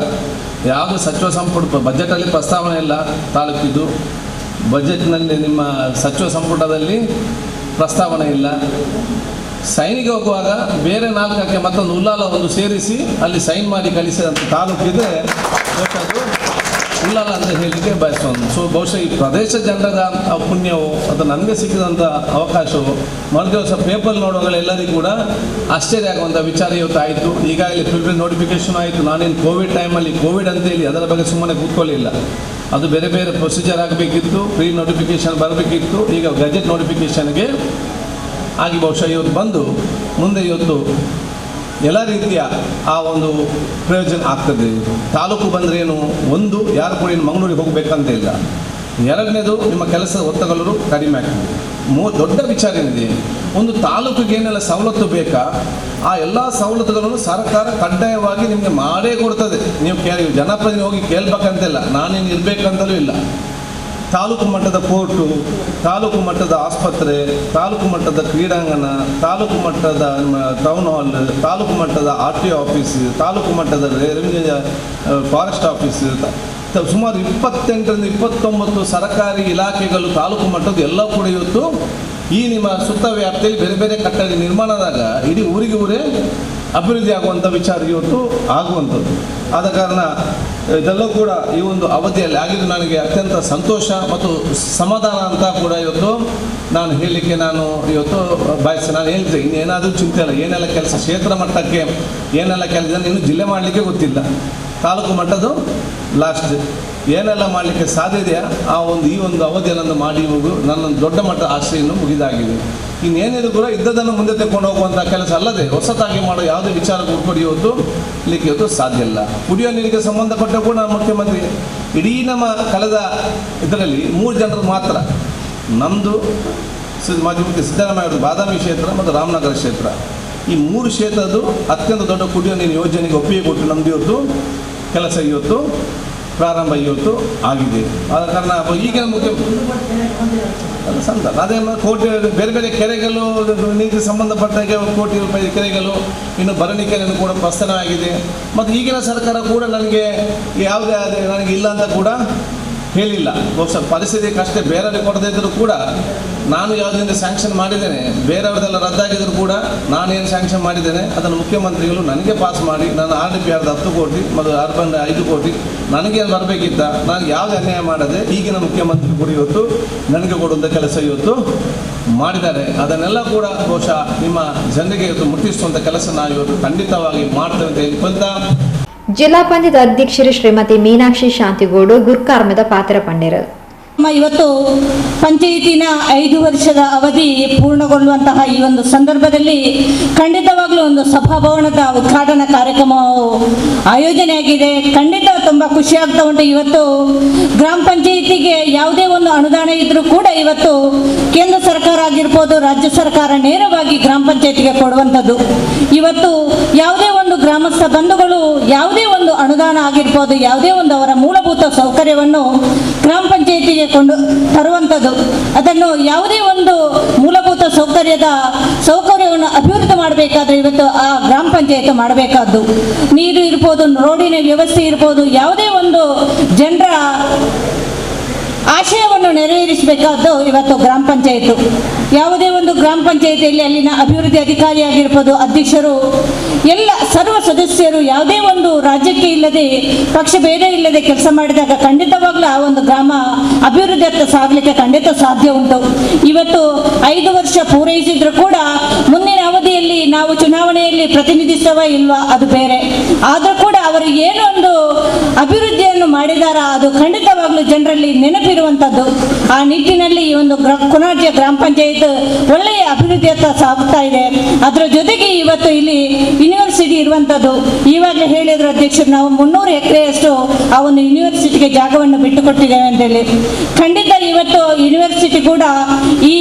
ಯಾವುದು ಸಚಿವ ಸಂಪುಟ ಬಜೆಟಲ್ಲಿ ಪ್ರಸ್ತಾವನೆ ಇಲ್ಲ ತಾಲೂಕಿದ್ದು, ಬಜೆಟ್ನಲ್ಲಿ ನಿಮ್ಮ ಸಚಿವ ಸಂಪುಟದಲ್ಲಿ ಪ್ರಸ್ತಾವನೆ ಇಲ್ಲ, ಸೈನಿಗೆ ಹೋಗುವಾಗ ಬೇರೆ 4ಕ್ಕೆ ಮತ್ತೊಂದು ಉಳ್ಳಾಲ ಒಂದು ಸೇರಿಸಿ ಅಲ್ಲಿ ಸೈನ್ ಮಾಡಿ ಕಳಿಸಿದಂಥ ತಾಲೂಕಿದೆ ಅದು ಉಳ್ಳಾಲ ಅಂತ ಹೇಳಲಿಕ್ಕೆ ಬಯಸೋದು. ಸೊ ಬಹುಶಃ ಈ ಪ್ರದೇಶ ಜನರದ ಪುಣ್ಯವು ಅದು ನನಗೆ ಸಿಕ್ಕಿದಂಥ ಅವಕಾಶವು ಮರುದಿವಸ ಪೇಪರ್ ನೋಡುವಾಗ ಎಲ್ಲರಿಗೂ ಕೂಡ ಆಶ್ಚರ್ಯ ಆಗುವಂಥ ವಿಚಾರ ಇವತ್ತು ಆಯಿತು. ಈಗಾಗಲೇ ಪ್ರಿಲಿಮಿನರಿ ನೋಟಿಫಿಕೇಶನ್ ಆಯಿತು. ನಾನೇನು ಕೋವಿಡ್ ಟೈಮಲ್ಲಿ ಕೋವಿಡ್ ಅಂತೇಳಿ ಅದರ ಬಗ್ಗೆ ಸುಮ್ಮನೆ ಕೂತ್ಕೊಳ್ಳಿಲ್ಲ, ಅದು ಬೇರೆ ಬೇರೆ ಪ್ರೊಸೀಜರ್ ಆಗಬೇಕಿತ್ತು, ಪ್ರೀ ನೋಟಿಫಿಕೇಶನ್ ಬರಬೇಕಿತ್ತು. ಈಗ ಗೆಜೆಟ್ ನೋಟಿಫಿಕೇಷನ್ಗೆ ಆಗಿ ಬಹುಶಃ ಇವತ್ತು ಬಂದು ಮುಂದೆ ಇವತ್ತು ಎಲ್ಲ ರೀತಿಯ ಆ ಒಂದು ಪ್ರಯೋಜನ ಆಗ್ತದೆ. ತಾಲೂಕು ಬಂದರೆ ಏನು, ಒಂದು ಯಾರು ಕೂಡ ಇನ್ನು ಮಂಗಳೂರಿಗೆ ಹೋಗಬೇಕಂತ ಇಲ್ಲ, ಎರಡನೇದು ನಿಮ್ಮ ಕೆಲಸದ ಒತ್ತಡಗಳು ಕಡಿಮೆ ಆಗ್ತದೆ. ದೊಡ್ಡ ವಿಚಾರ ಏನಿದೆ, ಒಂದು ತಾಲೂಕಿಗೆ ಏನೆಲ್ಲ ಸವಲತ್ತು ಬೇಕಾ ಆ ಎಲ್ಲ ಸವಲತ್ತುಗಳನ್ನು ಸರ್ಕಾರ ಕಡ್ಡಾಯವಾಗಿ ನಿಮಗೆ ಮಾಡೇ ಕೊಡ್ತದೆ. ನೀವು ಜನಪ್ರತಿನಿಧಿ ಹೋಗಿ ಕೇಳಬೇಕಂತಿಲ್ಲ, ನಾನೇನು ಇರಬೇಕಂತಲೂ ಇಲ್ಲ. ತಾಲೂಕು ಮಟ್ಟದ ಕೋರ್ಟು, ತಾಲೂಕು ಮಟ್ಟದ ಆಸ್ಪತ್ರೆ, ತಾಲೂಕು ಮಟ್ಟದ ಕ್ರೀಡಾಂಗಣ, ತಾಲೂಕು ಮಟ್ಟದ ಟೌನ್ ಹಾಲ್, ತಾಲೂಕು ಮಟ್ಟದ RTO ಆಫೀಸ್, ತಾಲೂಕು ಮಟ್ಟದ ರೆವಿನ್ಯೂ ಫಾರೆಸ್ಟ್ ಆಫೀಸ್, ಸುಮಾರು 28ರಿಂದ 29 ಸರ್ಕಾರಿ ಇಲಾಖೆಗಳು ತಾಲೂಕು ಮಟ್ಟದ ಎಲ್ಲ ಕೂಡ ಇವತ್ತು ಈ ನಿಮ್ಮ ಸುತ್ತ ವ್ಯಾಪ್ತಿಯಲ್ಲಿ ಬೇರೆ ಬೇರೆ ಕಟ್ಟಡ ನಿರ್ಮಾಣದಾಗ ಇಡೀ ಊರಿಗೆ ಊರೇ ಅಭಿವೃದ್ಧಿ ಆಗುವಂಥ ವಿಚಾರ ಇವತ್ತು ಆಗುವಂಥದ್ದು. ಆದ ಕಾರಣ ಇದೆಲ್ಲವೂ ಕೂಡ ಈ ಒಂದು ಅವಧಿಯಲ್ಲಿ ಆಗಿದ್ದು ನನಗೆ ಅತ್ಯಂತ ಸಂತೋಷ ಮತ್ತು ಸಮಾಧಾನ ಅಂತ ಕೂಡ ಇವತ್ತು ನಾನು ಹೇಳಲಿಕ್ಕೆ ನಾನು ಇವತ್ತು ಬಯಸ್ತೇನೆ. ನಾನು ಹೇಳಿದೆ ಇನ್ನೇನಾದರೂ ಚಿಂತೆ ಇಲ್ಲ, ಏನೆಲ್ಲ ಕೆಲಸ ಕ್ಷೇತ್ರ ಮಟ್ಟಕ್ಕೆ ಏನೆಲ್ಲ ಕೆಲಸ ಇನ್ನು ಜಿಲ್ಲೆ ಮಾಡಲಿಕ್ಕೆ ಗೊತ್ತಿಲ್ಲ, ತಾಲೂಕು ಮಟ್ಟದ್ದು ಲಾಸ್ಟ್ ಏನೆಲ್ಲ ಮಾಡಲಿಕ್ಕೆ ಸಾಧ್ಯ ಇದೆಯಾ ಈ ಒಂದು ಅವಧಿಯನ್ನು ಮಾಡಿ ಹೋಗು ನನ್ನ ದೊಡ್ಡ ಮಟ್ಟದ ಆಶ್ರಯನ್ನು ಮುಗಿದಾಗಿದೆ. ಇನ್ನೇನಿದ್ರು ಕೂಡ ಇದ್ದದನ್ನು ಮುಂದೆ ತೆಕ್ಕೊಂಡು ಹೋಗುವಂಥ ಕೆಲಸ ಅಲ್ಲದೆ ಹೊಸತಾಗಿ ಮಾಡೋ ಯಾವುದೇ ವಿಚಾರ ಕುಡಿಯೋದು ಇಲ್ಲಿಕ್ಕೆ ಇವತ್ತು ಸಾಧ್ಯ ಇಲ್ಲ. ಕುಡಿಯೋ ನೀರಿಗೆ ಸಂಬಂಧಪಟ್ಟ ಕೂಡ ನಮ್ಮ ಮುಖ್ಯಮಂತ್ರಿ ಇಡೀ ನಮ್ಮ ಕಳೆದ ಇದರಲ್ಲಿ 3 ಜನರು ಮಾತ್ರ, ನಮ್ಮದು ಮಾಜಿ ಮುಖ್ಯ ಸಿದ್ದರಾಮಯ್ಯ ಅವರು ಬಾದಾಮಿ ಕ್ಷೇತ್ರ ಮತ್ತು ರಾಮನಗರ ಕ್ಷೇತ್ರ, ಈ 3 ಕ್ಷೇತ್ರದ್ದು ಅತ್ಯಂತ ದೊಡ್ಡ ಕುಡಿಯೋ ನೀರು ಯೋಜನೆಗೆ ಒಪ್ಪಿಗೆ ಕೊಟ್ಟು ನಮ್ಮದು ಇವತ್ತು ಕೆಲಸ ಇವತ್ತು ಪ್ರಾರಂಭ ಇವತ್ತು ಆಗಿದೆ. ಆದ ಕಾರಣ ಈಗಿನ ಮುಖ್ಯ ಸಂತ ಅದೇ ಕೋಟಿ ಬೇರೆ ಬೇರೆ ಕೆರೆಗಳು ನೀರಿಗೆ ಸಂಬಂಧಪಟ್ಟಾಗೆ ಕೋಟಿ ರೂಪಾಯಿ ಕೆರೆಗಳು ಇನ್ನು ಭರಣಿ ಕೆರೆಯನ್ನು ಕೂಡ ಪ್ರಸ್ಥಾನ ಆಗಿದೆ. ಮತ್ತು ಈಗಿನ ಸರ್ಕಾರ ಕೂಡ ನನಗೆ ಯಾವುದೇ ನನಗೆ ಇಲ್ಲ ಅಂತ ಕೂಡ ಹೇಳಿಲ್ಲ. ಬಹುಶಃ ಪರಿಸ್ಥಿತಿ ಕಷ್ಟ, ಬೇರೆಯವ್ರಿಗೆ ಕೊಡದೇ ಇದ್ದರೂ ಕೂಡ ನಾನು ಯಾವುದರಿಂದ ಸ್ಯಾಂಕ್ಷನ್ ಮಾಡಿದ್ದೇನೆ, ಬೇರೆಯವ್ರದ್ದೆಲ್ಲ ರದ್ದಾಗಿದ್ದರೂ ಕೂಡ ನಾನೇನು ಸ್ಯಾಂಕ್ಷನ್ ಮಾಡಿದ್ದೇನೆ ಅದನ್ನು ಮುಖ್ಯಮಂತ್ರಿಗಳು ನನಗೆ ಪಾಸ್ ಮಾಡಿ ನಾನು RDPR 10 ಕೋಟಿ ಮತ್ತು ಅರ್ಬನ್ 5 ಕೋಟಿ ನನಗೇನು ಬರಬೇಕಿತ್ತ, ನನಗೆ ಯಾವುದೇ ಅನ್ಯಾಯ ಮಾಡದೆ ಈಗಿನ ಮುಖ್ಯಮಂತ್ರಿ ಕೂಡ ಇವತ್ತು ನನಗೆ ಕೊಡುವಂಥ ಕೆಲಸ ಇವತ್ತು ಮಾಡಿದ್ದಾರೆ. ಅದನ್ನೆಲ್ಲ ಕೂಡ ಬಹುಶಃ ನಿಮ್ಮ ಜನರಿಗೆ ಇವತ್ತು ಮುಟ್ಟಿಸುವಂಥ ಕೆಲಸ ನಾವು ಇವತ್ತು ಖಂಡಿತವಾಗಿ ಮಾಡ್ತೇವೆ ಅಂತ ಹೇಳ್ಕೊಂತ ಜಿಲ್ಲಾ ಪಂಚಾಯತ್ ಅಧ್ಯಕ್ಷರು ಶ್ರೀಮತಿ ಮೀನಾಕ್ಷಿ ಶಾಂತಿಗೋಡು ಗುರ್ಕಾರ್ಮದ ಪಾತ್ರ ಪಂಡಿರು. ಇವತ್ತು ಪಂಚಾಯಿತಿನ 5 ವರ್ಷದ ಅವಧಿ ಪೂರ್ಣಗೊಳ್ಳುವಂತಹ ಈ ಒಂದು ಸಂದರ್ಭದಲ್ಲಿ ಖಂಡಿತವಾಗ್ಲೂ ಒಂದು ಸಭಾಭವನದ ಉದ್ಘಾಟನಾ ಕಾರ್ಯಕ್ರಮವು ಆಯೋಜನೆಯಾಗಿದೆ. ಖಂಡಿತ ತುಂಬ ಖುಷಿ ಆಗ್ತಾ ಉಂಟು. ಇವತ್ತು ಗ್ರಾಮ ಪಂಚಾಯಿತಿಗೆ ಯಾವುದೇ ಒಂದು ಅನುದಾನ ಇದ್ರೂ ಕೂಡ ಇವತ್ತು ಕೇಂದ್ರ ಸರ್ಕಾರ ಆಗಿರ್ಬೋದು, ರಾಜ್ಯ ಸರ್ಕಾರ ನೇರವಾಗಿ ಗ್ರಾಮ ಪಂಚಾಯಿತಿಗೆ ಕೊಡುವಂಥದ್ದು. ಇವತ್ತು ಯಾವುದೇ ಒಂದು ಗ್ರಾಮಸ್ಥ ಬಂಧುಗಳು ಯಾವುದೇ ಒಂದು ಅನುದಾನ ಆಗಿರ್ಬೋದು, ಯಾವುದೇ ಒಂದು ಅವರ ಮೂಲಭೂತ ಸೌಕರ್ಯವನ್ನು ಗ್ರಾಮ ಪಂಚಾಯಿತಿಗೆ ಕೊಂಡು ತರುವಂಥದ್ದು, ಅದನ್ನು ಯಾವುದೇ ಒಂದು ಮೂಲಭೂತ ಸೌಕರ್ಯವನ್ನು ಅಭಿವೃದ್ಧಿ ಮಾಡಬೇಕಾದ್ರೆ ಇವತ್ತು ಆ ಗ್ರಾಮ ಪಂಚಾಯತ್ ಮಾಡಬೇಕಾದ್ದು. ನೀರು ಇರ್ಬೋದು, ರೋಡಿನ ವ್ಯವಸ್ಥೆ ಇರ್ಬೋದು, ಯಾವುದೇ ಒಂದು ಜನರ ಆಶಯವನ್ನು ನೆರವೇರಿಸಬೇಕಾದ್ದು ಇವತ್ತು ಗ್ರಾಮ ಪಂಚಾಯತ್. ಯಾವುದೇ ಒಂದು ಗ್ರಾಮ ಪಂಚಾಯತಿಯಲ್ಲಿ ಅಲ್ಲಿನ ಅಭಿವೃದ್ಧಿ ಅಧಿಕಾರಿಯಾಗಿರ್ಬೋದು, ಅಧ್ಯಕ್ಷರು, ಎಲ್ಲ ಸರ್ವ ಸದಸ್ಯರು ಯಾವುದೇ ಒಂದು ರಾಜ್ಯಕ್ಕೆ ಇಲ್ಲದೆ ಪಕ್ಷ ಭೇದ ಇಲ್ಲದೆ ಕೆಲಸ ಮಾಡಿದಾಗ ಖಂಡಿತವಾಗ್ಲೂ ಆ ಒಂದು ಗ್ರಾಮ ಅಭಿವೃದ್ಧಿಯತ್ತ ಸಾಗಲಿಕ್ಕೆ ಖಂಡಿತ ಸಾಧ್ಯ ಉಂಟು. ಇವತ್ತು 5 ವರ್ಷ ಪೂರೈಸಿದ್ರು ಕೂಡ ಮುಂದಿನ ಅವಧಿಯಲ್ಲಿ ನಾವು ಚುನಾವಣೆಯಲ್ಲಿ ಪ್ರತಿನಿಧಿಸುವ ಇಲ್ವಾ ಅದು ಬೇರೆ, ಆದರೂ ಕೂಡ ಅವರು ಏನು ಒಂದು ಅಭಿವೃದ್ಧಿಯನ್ನು ಮಾಡಿದಾರ ಅದು ಖಂಡಿತವಾಗ್ಲೂ ಜನರಲ್ಲಿ ನೆನಪಿರುವಂಥದ್ದು. ಆ ನಿಟ್ಟಿನಲ್ಲಿ ಈ ಒಂದು ಕೊಣಾಜೆ ಗ್ರಾಮ ಪಂಚಾಯತ್ ಒಳ್ಳೆಯ ಅಭಿವೃದ್ಧಿಯತ್ತ ಸಾಗುತ್ತಾ ಇದೆ. ಅದರ ಜೊತೆಗೆ ಇವತ್ತು ಇಲ್ಲಿ ಯೂನಿವರ್ಸಿಟಿ ಇರುವಂಥದ್ದು, ಈವಾಗಲೇ ಹೇಳಿದ್ರು ಅಧ್ಯಕ್ಷರು, ನಾವು 300 ಎಕರೆಯಷ್ಟು ಆ ಒಂದು ಯೂನಿವರ್ಸಿಟಿಗೆ ಜಾಗವನ್ನು ಬಿಟ್ಟುಕೊಟ್ಟಿದ್ದೇವೆ ಅಂತೇಳಿ. ಖಂಡಿತ ಇವತ್ತು ಯೂನಿವರ್ಸಿಟಿ ಕೂಡ ಈ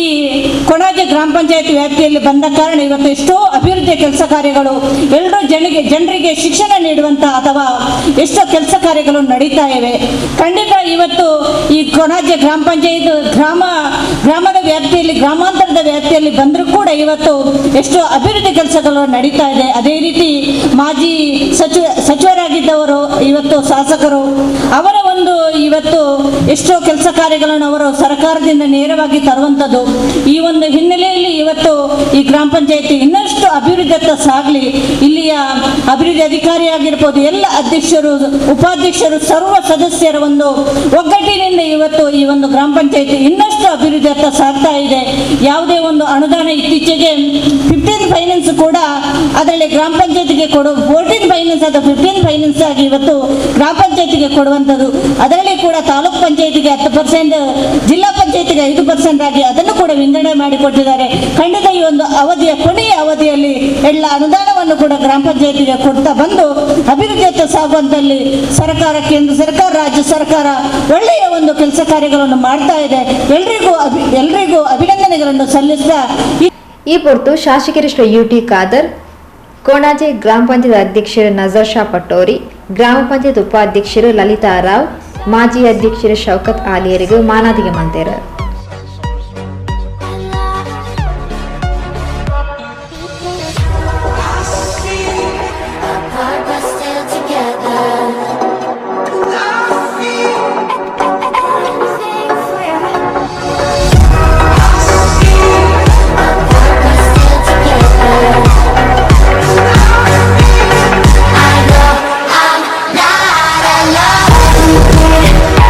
ಕೊಣಾಜೆ ಗ್ರಾಮ ಪಂಚಾಯತ್ ವ್ಯಾಪ್ತಿಯಲ್ಲಿ ಬಂದ ಕಾರಣ ಇವತ್ತು ಎಷ್ಟೋ ಅಭಿವೃದ್ಧಿಯ ಕೆಲಸ ಕಾರ್ಯಗಳು ಎಲ್ಲರೂ ಜನರಿಗೆ ಶಿಕ್ಷಣ ನೀಡುವಂತ ಅಥವಾ ಎಷ್ಟೋ ಕೆಲಸ ಕಾರ್ಯಗಳು ನಡೀತಾ ಇವೆ. ಖಂಡಿತ ಇವತ್ತು ಈ ಕೊಣಾಜೆ ಗ್ರಾಮ ಪಂಚಾಯತ್ ಗ್ರಾಮದ ವ್ಯಾಪ್ತಿಯಲ್ಲಿ, ಗ್ರಾಮಾಂತರದ ವ್ಯಾಪ್ತಿಯಲ್ಲಿ ಬಂದರೂ ಕೂಡ ಇವತ್ತು ಎಷ್ಟೋ ಅಭಿವೃದ್ಧಿ ಕೆಲಸಗಳು ನಡೀತಾ ಇದೆ. ಅದೇ ರೀತಿ ಮಾಜಿ ಸಚಿವರಾಗಿದ್ದವರು, ಇವತ್ತು ಶಾಸಕರು, ಅವರ ಒಂದು ಇವತ್ತು ಎಷ್ಟೋ ಕೆಲಸ ಕಾರ್ಯಗಳನ್ನು ಅವರು ಸರ್ಕಾರದಿಂದ ನೇರವಾಗಿ ತರುವಂಥದ್ದು. ಈ ಒಂದು ಹಿನ್ನೆಲೆಯಲ್ಲಿ ಇವತ್ತು ಈ ಗ್ರಾಮ ಪಂಚಾಯತಿ ಇನ್ನಷ್ಟು ಅಭಿವೃದ್ಧಿಯತ್ತ ಸಾಗಲಿ, ಇಲ್ಲಿಯ ಅಭಿವೃದ್ಧಿ ಅಧಿಕಾರಿ ಆಗಿರ್ಬೋದು, ಎಲ್ಲ ಅಧ್ಯಕ್ಷರು, ಉಪಾಧ್ಯಕ್ಷರು, ಸರ್ವ ಸದಸ್ಯರ ಒಂದು ಒಗ್ಗಟ್ಟಿನಿಂದ ಇವತ್ತು ಈ ಒಂದು ಗ್ರಾಮ ಪಂಚಾಯತಿ ಇನ್ನಷ್ಟು ಅಭಿವೃದ್ಧಿಯತ್ತ ಸಾಗ್ತಾ ಇದೆ. ಯಾವುದೇ ಒಂದು ಅನುದಾನ ಇತ್ತೀಚೆಗೆ 15 ಫೈನಾನ್ಸ್ ಕೂಡ ಅದರಲ್ಲಿ ಗ್ರಾಮ ಪಂಚಾಯತಿಗೆ 14 ಫೈನಾನ್ಸ್ ಅಥವಾ 15 ಫೈನಾನ್ಸ್ ಆಗಿ ಇವತ್ತು ಗ್ರಾಮ ಪಂಚಾಯತಿಗೆ ಕೊಡುವಂಥದ್ದು. ಅದರಲ್ಲಿ ಕೂಡ ತಾಲೂಕು ಪಂಚಾಯತಿಗೆ 10%, ಜಿಲ್ಲಾ ಪಂಚಾಯತಿಗೆ 5% ಆಗಿ ಅದನ್ನು ಕೂಡ ವಿಂಗಡಣೆ ಮಾಡಿಕೊಟ್ಟಿದ್ದಾರೆ. ಖಂಡಿತ ಈ ಒಂದು ಕೊನೆಯ ಅವಧಿಯಲ್ಲಿ ಎಲ್ಲ ಅನುದಾನವನ್ನು ಕೂಡ ಗ್ರಾಮ ಪಂಚಾಯತಿಗೆ ಕೊಡ್ತಾ ಬಂದು ಅಭಿವೃದ್ಧಿಯತ್ತ ಸಾಗುವಂತಲ್ಲಿ ಸರ್ಕಾರ, ಕೇಂದ್ರ ಸರ್ಕಾರ, ರಾಜ್ಯ ಸರ್ಕಾರ ಒಳ್ಳೆಯ ಒಂದು ಕೆಲಸ ಕಾರ್ಯಗಳನ್ನು ಮಾಡ್ತಾ ಇದೆ. ಎಲ್ರಿಗೂ ಅಭಿನಂದನೆಗಳನ್ನು ಸಲ್ಲಿಸ್ತಾ ಈ ಹೊರತು ಶಾಸಕರು ಶ್ರೀ ಯುಟಿ ಖಾದರ್, ಕೊಣಾಜೆ ಗ್ರಾಮ ಪಂಚಾಯತ್ ಅಧ್ಯಕ್ಷರು ನಜರ್ ಶಾ ಪಟೋರಿ, ಗ್ರಾಮ ಪಂಚಾಯತ್ ಉಪಾಧ್ಯಕ್ಷರು ಲಲಿತಾ ರಾವ್, ಮಾಜಿ ಅಧ್ಯಕ್ಷರು ಶೌಕತ್ ಆಲಿಯರಿಗೂ ಮಾನಾದಿಗೆ ಮಂತೇರು.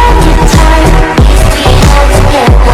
Every time we held together.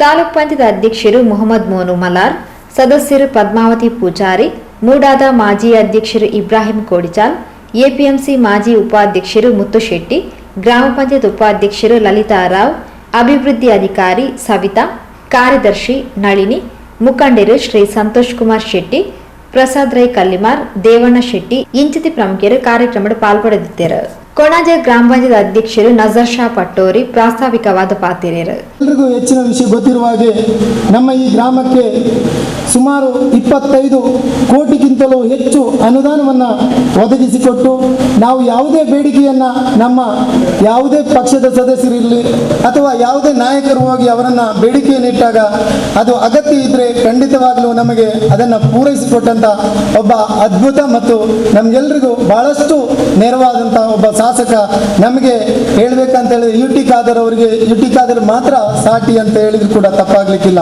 Taluk panchayat ಅಧ್ಯಕ್ಷರು ಮೊಹಮ್ಮದ್ ಮೋನು ಮಲಾರ್, ಸದಸ್ಯರು ಪದ್ಮಾವತಿ ಪೂಜಾರಿ, ಮೂಡಾದ ಮಾಜಿ ಅಧ್ಯಕ್ಷರು ಇಬ್ರಾಹಿಂ ಕೋಡಿಚಾಲ್, ಎಪಿಎಂಸಿ ಮಾಜಿ ಉಪಾಧ್ಯಕ್ಷರು ಮುತ್ತುಶೆಟ್ಟಿ, ಗ್ರಾಮ ಪಂಚಾಯತ್ ಉಪಾಧ್ಯಕ್ಷರು ಲಲಿತಾ ರಾವ್, ಅಭಿವೃದ್ಧಿ ಅಧಿಕಾರಿ ಸವಿತಾ, ಕಾರ್ಯದರ್ಶಿ ನಳಿನಿ, ಮುಖಂಡರು ಶ್ರೀ ಸಂತೋಷ್ ಕುಮಾರ್ ಶೆಟ್ಟಿ, ಪ್ರಸಾದ್ ರೈ ಕಲ್ಲಿಮಾರ್, ದೇವಣ್ಣ ಶೆಟ್ಟಿ ಇಂಚಿತಿ ಪ್ರಮುಖರು ಕಾರ್ಯಕ್ರಮದ ಪಾಲ್ಗೊಳ್ಳದಿದ್ದರು. ಕೊಣಾಜೆ ಗ್ರಾಮ ಪಂಚಾಯತ್ ಅಧ್ಯಕ್ಷರು ನಜರ್ ಶಾ ಪಟ್ಟೋರಿ ಪ್ರಾಸ್ತಾವಿಕವಾದ ಪಾತಿರೇರು. ಎಲ್ರಿಗೂ ಹೆಚ್ಚಿನ ವಿಷಯ ಗೊತ್ತಿರುವ ಹಾಗೆ ನಮ್ಮ ಈ ಗ್ರಾಮಕ್ಕೆ ಸುಮಾರು 25 ಕೋಟಿಗಿಂತಲೂ ಹೆಚ್ಚು ಅನುದಾನವನ್ನು ಒದಗಿಸಿಕೊಟ್ಟು ನಾವು ಯಾವುದೇ ಬೇಡಿಕೆಯನ್ನು ನಮ್ಮ ಯಾವುದೇ ಪಕ್ಷದ ಸದಸ್ಯರಿರಲಿ ಅಥವಾ ಯಾವುದೇ ನಾಯಕರು ಹೋಗಿ ಅವರನ್ನು ಬೇಡಿಕೆಯನ್ನಿಟ್ಟಾಗ ಅದು ಅಗತ್ಯ ಇದ್ದರೆ ಖಂಡಿತವಾಗಲೂ ನಮಗೆ ಅದನ್ನು ಪೂರೈಸಿಕೊಟ್ಟಂಥ ಒಬ್ಬ ಅದ್ಭುತ ಮತ್ತು ನಮಗೆಲ್ಲರಿಗೂ ಬಹಳಷ್ಟು ನೆರವಾದಂಥ ಒಬ್ಬ ಶಾಸಕ ನಮಗೆ ಹೇಳಬೇಕಂತೇಳಿ ಯು ಟಿ ಖಾದರ್ ಅವರಿಗೆ ಯು ಟಿ ಖಾದರ್ ಮಾತ್ರ ಸಾಟಿ ಅಂತ ಹೇಳಿದ್ರು ಕೂಡ ತಪ್ಪಾಗಲಿಕ್ಕಿಲ್ಲ.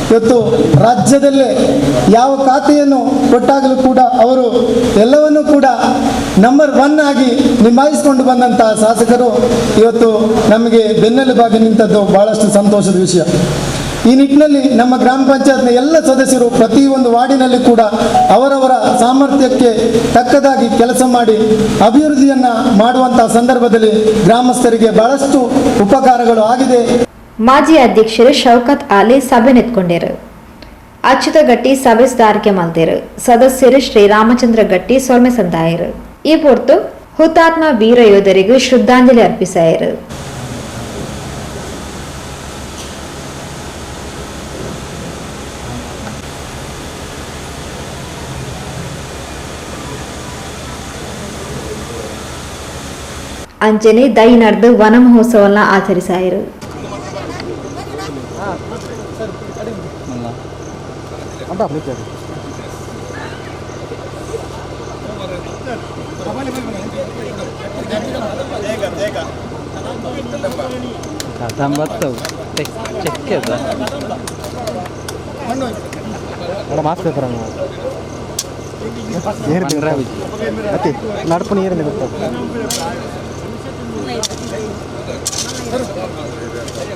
ಇವತ್ತು ರಾಜ್ಯದಲ್ಲೇ ಯಾವ ಖಾತೆಯನ್ನು ಕೊಟ್ಟಾಗಲೂ ಕೂಡ ಅವರು ಎಲ್ಲವನ್ನೂ ಕೂಡ ನಂಬರ್ 1 ಆಗಿ ನಿಭಾಯಿಸಿಕೊಂಡು ಬಂದಂಥ ಶಾಸಕರು ಇವತ್ತು ನಮಗೆ ಬೆನ್ನೆಲುಬಾಗಿ ನಿಂತದ್ದು ಬಹಳಷ್ಟು ಸಂತೋಷದ ವಿಷಯ. ಈ ನಿಟ್ಟಿನಲ್ಲಿ ನಮ್ಮ ಗ್ರಾಮ ಪಂಚಾಯತ್ನ ಎಲ್ಲ ಸದಸ್ಯರು ಪ್ರತಿಯೊಂದು ವಾರ್ಡಿನಲ್ಲಿ ಕೂಡ ಅವರವರ ಸಾಮರ್ಥ್ಯಕ್ಕೆ ತಕ್ಕದಾಗಿ ಕೆಲಸ ಮಾಡಿ ಅಭಿವೃದ್ಧಿಯನ್ನು ಮಾಡುವಂಥ ಸಂದರ್ಭದಲ್ಲಿ ಗ್ರಾಮಸ್ಥರಿಗೆ ಬಹಳಷ್ಟು ಉಪಕಾರಗಳು ಆಗಿದೆ. ಮಾಜಿ ಅಧ್ಯಕ್ಷರು ಶೌಕತ್ ಆಲಿ ಸಭೆ ನೆತ್ಕೊಂಡರು. ಅಚ್ಯುತ ಗಟ್ಟಿ ಸಭೆ ಸುಧಾರಿಕೆ ಮಲ್ದೇರು. ಸದಸ್ಯರು ಶ್ರೀ ರಾಮಚಂದ್ರ ಗಟ್ಟಿ ಸೊಲ್ಮೆ ಸಂದಾಯರು. ಈ ಹೊರತು ಹುತಾತ್ಮ ವೀರ ಯೋಧರಿಗೂ ಶ್ರದ್ಧಾಂಜಲಿ ಅರ್ಪಿಸಾಯರು. ಅಂಚನೆ ದೈ ನಡೆದು ವನ ಮಹೋತ್ಸವನ ಆಚರಿಸಾಯರು. ನಡುಪು ನೀರು